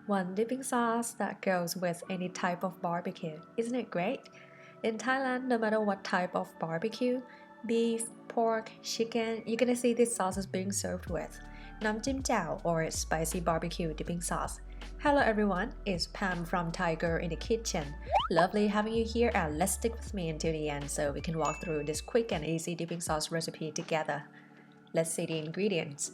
One dipping sauce that goes with any type of barbecue. Isn't it great? In Thailand, no matter what type of barbecue, beef, pork, chicken, you're gonna see these sauces being served with Nam Jim Jiao or spicy barbecue dipping sauce. Hello everyone, it's Pam from Thai Girl in the Kitchen. Lovely having you here, and let's stick with me until the end so we can walk through this quick and easy dipping sauce recipe together. Let's see the ingredients.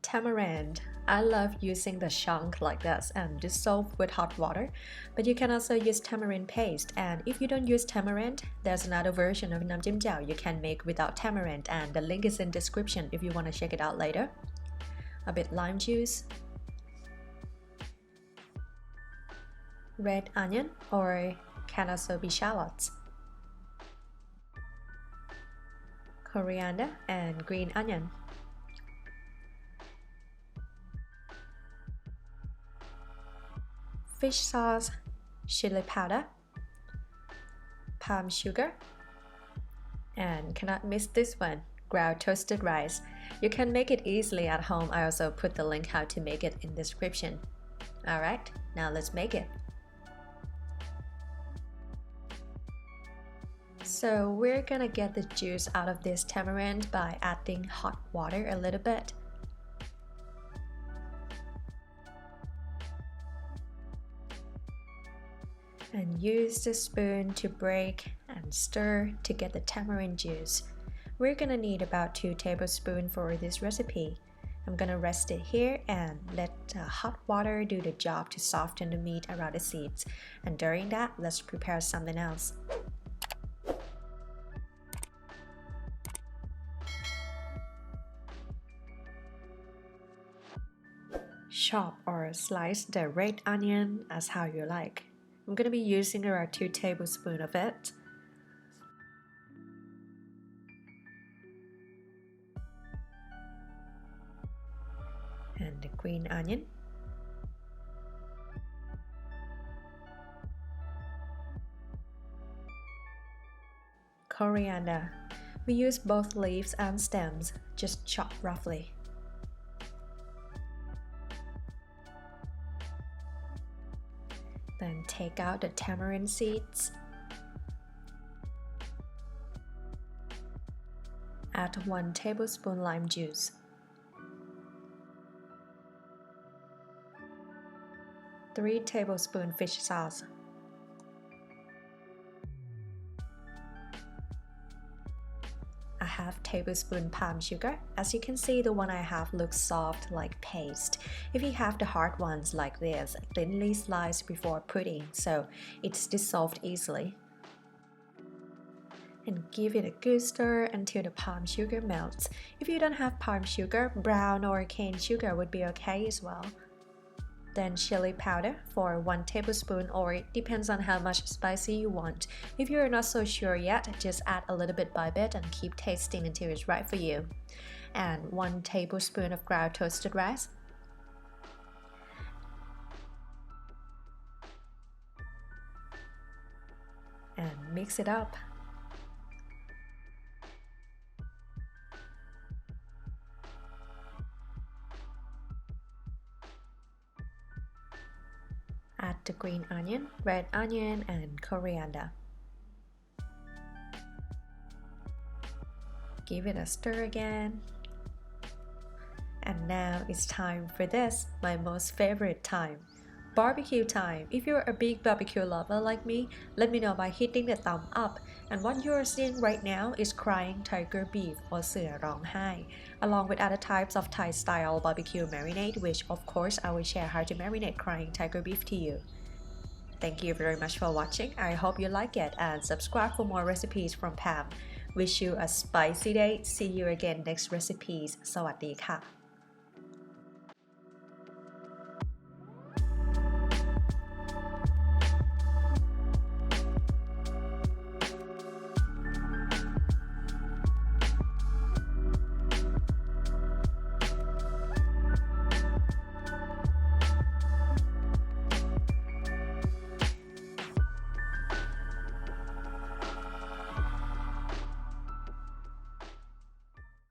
Tamarind. I love using the chunk like this and dissolve with hot water, but you can also use tamarind paste, and if you don't use tamarind, there's another version of Nam Jim Jiao you can make without tamarind, and the link is in description if you want to check it out later. A bit lime juice, red onion or can also be shallots, coriander and green onion, fish sauce, chili powder, palm sugar, and cannot miss this one, ground toasted rice. You can make it easily at home. I also put the link how to make it in the description. Alright, now let's make it. So we're gonna get the juice out of this tamarind by adding hot water a little bit. And use the spoon to break and stir to get the tamarind juice. We're gonna need about 2 tablespoons for this recipe. I'm gonna rest it here and let hot water do the job to soften the meat around the seeds. And during that, let's prepare something else. Chop or slice the red onion as how you like. I'm going to be using around 2 tablespoons of it. And the green onion. Coriander. We use both leaves and stems, just chop roughly. Then take out the tamarind seeds. Add 1 tablespoon lime juice. 3 tablespoons fish sauce. A half tablespoon palm sugar. As you can see, the one I have looks soft like paste. If you have the hard ones like this, thinly sliced before putting, so it's dissolved easily. And give it a good stir until the palm sugar melts. If you don't have palm sugar, brown or cane sugar would be okay as well. Then chili powder for 1 tablespoon, or it depends on how much spicy you want. If you're not so sure yet, just add a little bit by bit and keep tasting until it's right for you. And 1 tablespoon of ground toasted rice. And mix it up. Add the green onion, red onion, and coriander. Give it a stir again. And now it's time for this, my most favorite time. Barbecue time. If you're a big barbecue lover like me, let me know by hitting the thumb up. And what you're seeing right now is crying tiger beef or เสือร้องไห้ along with other types of Thai style barbecue marinade, which of course I will share how to marinate crying tiger beef to you. Thank you very much for watching. I hope you like it, and subscribe for more recipes from Pam. Wish you a spicy day. See you again next recipes. สวัสดีค่ะ